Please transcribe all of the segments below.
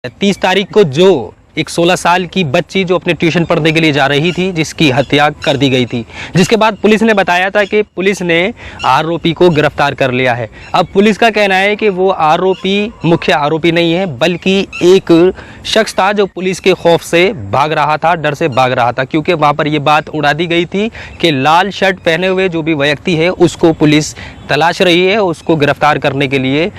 30 तारीख को जो एक 16 साल की बच्ची जो अपने ट्यूशन पढ़ने के लिए जा रही थी, जिसकी हत्या कर दी गई थी, जिसके बाद पुलिस ने बताया था कि पुलिस ने आरोपी को गिरफ्तार कर लिया है। अब पुलिस का कहना है कि वो आरोपी मुख्य आरोपी नहीं है, बल्कि एक शख्स था जो पुलिस के खौफ से भाग रहा था, डर से भाग रहा था, क्योंकि वहाँ पर ये बात उड़ा दी गई थी कि लाल शर्ट पहने हुए जो भी व्यक्ति है उसको पुलिस तलाश रही है, उसको गिरफ्तार करने के लिए,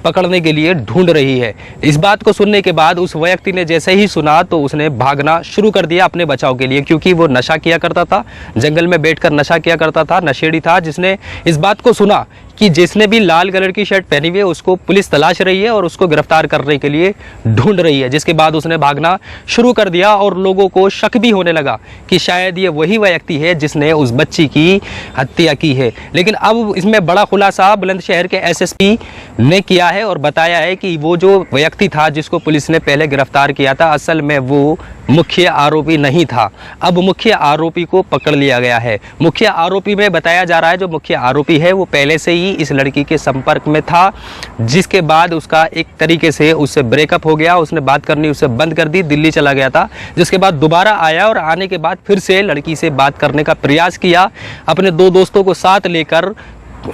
पकड़ने के लिए ढूंढ रही है। इस बात को सुनने के बाद उस व्यक्ति ने जैसे ही सुना तो उसने भागना शुरू कर दिया अपने बचाव के लिए, क्योंकि वो नशा किया करता था, जंगल में बैठकर नशा किया करता था, नशेड़ी था, जिसने इस बात को सुना कि जिसने भी लाल कलर की शर्ट पहनी हुई है उसको पुलिस तलाश रही है और उसको गिरफ्तार करने के लिए ढूंढ रही है। जिसके बाद उसने भागना शुरू कर दिया और लोगों को शक भी होने लगा कि शायद ये वही व्यक्ति है जिसने उस बच्ची की हत्या की है। लेकिन अब इसमें बड़ा खुलासा बुलंदशहर के एसएसपी ने किया है और बताया है कि वो जो व्यक्ति था जिसको पुलिस ने पहले गिरफ्तार किया था, असल में वो मुख्य आरोपी नहीं था। अब मुख्य आरोपी को पकड़ लिया गया है। मुख्य आरोपी में बताया जा रहा है जो मुख्य आरोपी है वो पहले से ही इस लड़की के संपर्क में था, जिसके बाद उसका एक तरीके से उससे ब्रेकअप हो गया, उसने बात करनी उससे बंद कर दी, दिल्ली चला गया था, जिसके बाद दोबारा आया और आने के बाद फिर से लड़की से बात करने का प्रयास किया, अपने दो दोस्तों को साथ लेकर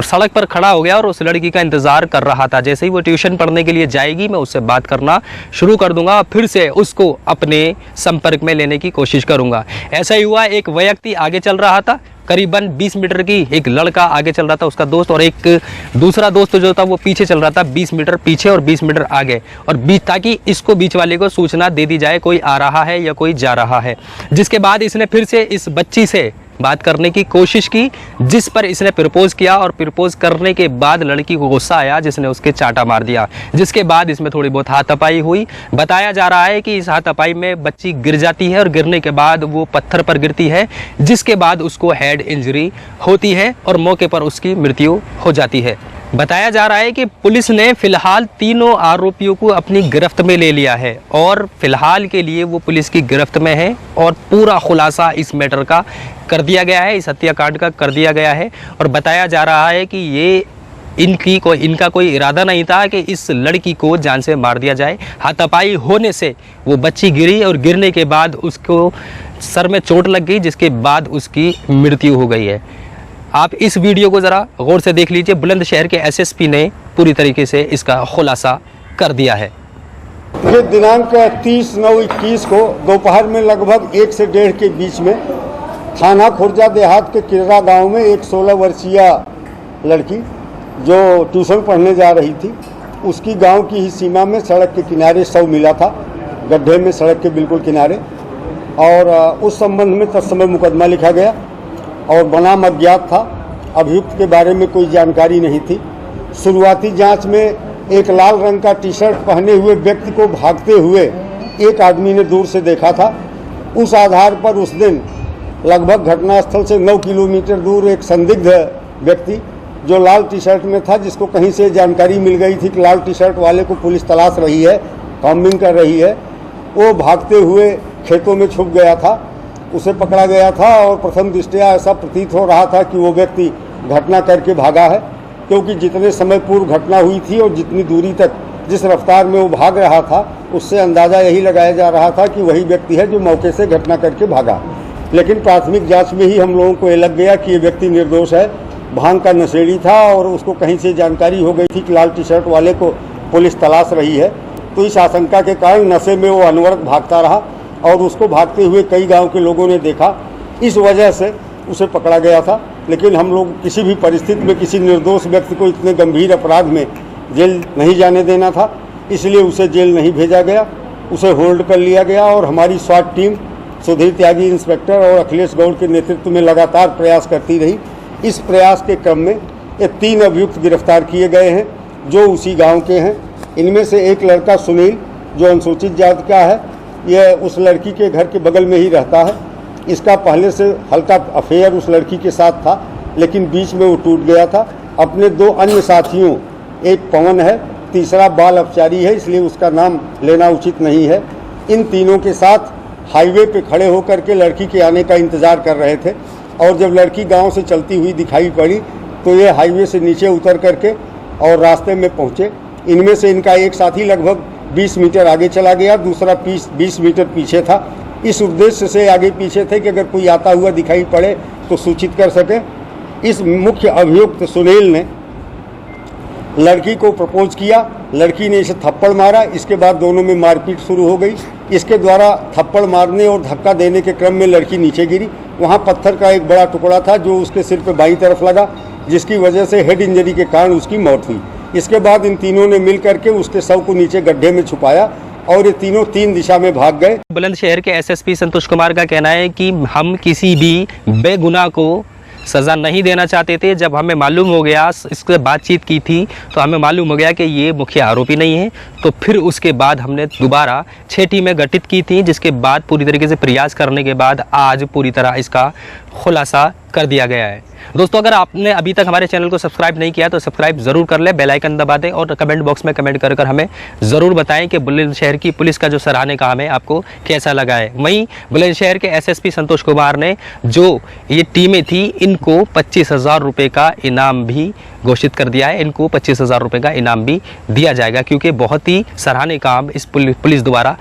सड़क पर खड़ा हो गया और उस लड़की का इंतजार कर रहा था। जैसे ही वो ट्यूशन पढ़ने के लिए जाएगी मैं उससे बात करना शुरू कर दूंगा, फिर से उसको अपने संपर्क में लेने की कोशिश करूंगा। ऐसा ही हुआ, एक व्यक्ति आगे चल रहा था, करीबन 20 मीटर की एक लड़का आगे चल रहा था, उसका दोस्त, और एक दूसरा दोस्त जो था वो पीछे चल रहा था, 20 मीटर पीछे और 20 मीटर आगे, और ताकि इसको बीच वाले को सूचना दे दी जाए कोई आ रहा है या कोई जा रहा है। जिसके बाद इसने फिर से इस बच्ची से बात करने की कोशिश की, जिस पर इसने प्रपोज किया, और प्रपोज करने के बाद लड़की को गुस्सा आया जिसने उसके चांटा मार दिया। जिसके बाद इसमें थोड़ी बहुत हाथापाई हुई। बताया जा रहा है कि इस हाथापाई में बच्ची गिर जाती है और गिरने के बाद वो पत्थर पर गिरती है, जिसके बाद उसको हेड इंजरी होती है और मौके पर उसकी मृत्यु हो जाती है। बताया जा रहा है कि पुलिस ने फिलहाल तीनों आरोपियों को अपनी गिरफ्त में ले लिया है और फिलहाल के लिए वो पुलिस की गिरफ्त में है और पूरा खुलासा इस मैटर का कर दिया गया है, इस हत्याकांड का कर दिया गया है। और बताया जा रहा है कि ये इनका कोई इरादा नहीं था कि इस लड़की को जान से मार दिया जाए। हाथापाई होने से वो बच्ची गिरी और गिरने के बाद उसको सर में चोट लग गई, जिसके बाद उसकी मृत्यु हो गई है। आप इस वीडियो को ज़रा गौर से देख लीजिए। बुलंदशहर के एसएसपी ने पूरी तरीके से इसका खुलासा कर दिया है। ये दिनांक 30/9/21 को दोपहर में लगभग 1 से 1:30 के बीच में थाना खुर्जा देहात के किररा गांव में एक 16 वर्षीय लड़की जो ट्यूशन पढ़ने जा रही थी, उसकी गांव की ही सीमा में सड़क के किनारे शव मिला था, गड्ढे में सड़क के बिल्कुल किनारे। और उस संबंध में तत्समय मुकदमा लिखा गया और बनाम अज्ञात था। अभियुक्त के बारे में कोई जानकारी नहीं थी। शुरुआती जांच में एक लाल रंग का टी शर्ट पहने हुए व्यक्ति को भागते हुए एक आदमी ने दूर से देखा था। उस आधार पर उस दिन लगभग घटनास्थल से 9 किलोमीटर दूर एक संदिग्ध व्यक्ति जो लाल टी शर्ट में था, जिसको कहीं से जानकारी मिल गई थी कि लाल टी शर्ट वाले को पुलिस तलाश रही है, कॉम्बिंग कर रही है, वो भागते हुए खेतों में छुप गया था। उसे पकड़ा गया था और प्रथम दृष्टया ऐसा प्रतीत हो रहा था कि वो व्यक्ति घटना करके भागा है, क्योंकि जितने समय पूर्व घटना हुई थी और जितनी दूरी तक जिस रफ्तार में वो भाग रहा था, उससे अंदाज़ा यही लगाया जा रहा था कि वही व्यक्ति है जो मौके से घटना करके भागा। लेकिन प्राथमिक जांच में ही हम लोगों को ये लग गया कि ये व्यक्ति निर्दोष है, भांग का नशेड़ी था और उसको कहीं से जानकारी हो गई थी कि लाल टी शर्ट वाले को पुलिस तलाश रही है। तो इस आशंका के कारण नशे में वो अनवरत भागता रहा और उसको भागते हुए कई गांव के लोगों ने देखा, इस वजह से उसे पकड़ा गया था। लेकिन हम लोग किसी भी परिस्थिति में किसी निर्दोष व्यक्ति को इतने गंभीर अपराध में जेल नहीं जाने देना था, इसलिए उसे जेल नहीं भेजा गया, उसे होल्ड कर लिया गया। और हमारी स्वाट टीम सुधीर त्यागी इंस्पेक्टर और अखिलेश गौड़ के नेतृत्व में लगातार प्रयास करती रही। इस प्रयास के क्रम में ये 3 अभियुक्त गिरफ्तार किए गए हैं जो उसी गाँव के हैं। इनमें से एक लड़का सुनील जो अनुसूचित जाति का है, यह उस लड़की के घर के बगल में ही रहता है। इसका पहले से हल्का अफेयर उस लड़की के साथ था, लेकिन बीच में वो टूट गया था। अपने 2 अन्य साथियों, एक पवन है, तीसरा बाल अपचारी है, इसलिए उसका नाम लेना उचित नहीं है। इन तीनों के साथ हाईवे पे खड़े होकर के लड़की के आने का इंतज़ार कर रहे थे और जब लड़की गांव से चलती हुई दिखाई पड़ी तो ये हाईवे से नीचे उतर करके और रास्ते में पहुँचे। इनमें से इनका एक साथी लगभग 20 मीटर आगे चला गया, दूसरा 20 मीटर पीछे था। इस उद्देश्य से आगे पीछे थे कि अगर कोई आता हुआ दिखाई पड़े तो सूचित कर सके। इस मुख्य अभियुक्त सुनील ने लड़की को प्रपोज किया, लड़की ने इसे थप्पड़ मारा, इसके बाद दोनों में मारपीट शुरू हो गई। इसके द्वारा थप्पड़ मारने और धक्का देने के क्रम में लड़की नीचे गिरी। वहाँ पत्थर का एक बड़ा टुकड़ा था जो उसके सिर पे बाईं तरफ लगा, जिसकी वजह से हेड इंजरी के कारण उसकी मौत हुई। इसके बाद इन तीनों ने मिल करके उसके शव को नीचे गड्ढे में छुपाया और ये तीनों 3 दिशा में भाग गए। बुलंदशहर के एसएसपी संतोष कुमार का कहना है कि हम किसी भी बेगुनाह को सज़ा नहीं देना चाहते थे। जब हमें मालूम हो गया, इससे बातचीत की थी तो हमें मालूम हो गया कि ये मुख्य आरोपी नहीं है, तो फिर उसके बाद हमने दोबारा 6 टीमें गठित की थी, जिसके बाद पूरी तरीके से प्रयास करने के बाद आज पूरी तरह इसका खुलासा कर दिया गया है। दोस्तों, अगर आपने अभी तक हमारे चैनल को सब्सक्राइब नहीं किया तो सब्सक्राइब ज़रूर कर ले, बेल आइकन दबा दें और कमेंट बॉक्स में कमेंट कर हमें ज़रूर बताएं कि बुलंदशहर की पुलिस का जो सराहनीय काम है आपको कैसा लगा है। वहीं बुलंदशहर के एसएसपी संतोष कुमार ने जो ये टीमें थी इनको 25,000 रुपये का इनाम भी घोषित कर दिया है। इनको 25,000 रुपये का इनाम भी दिया जाएगा, क्योंकि बहुत ही सराहनीय काम इस पुलिस द्वारा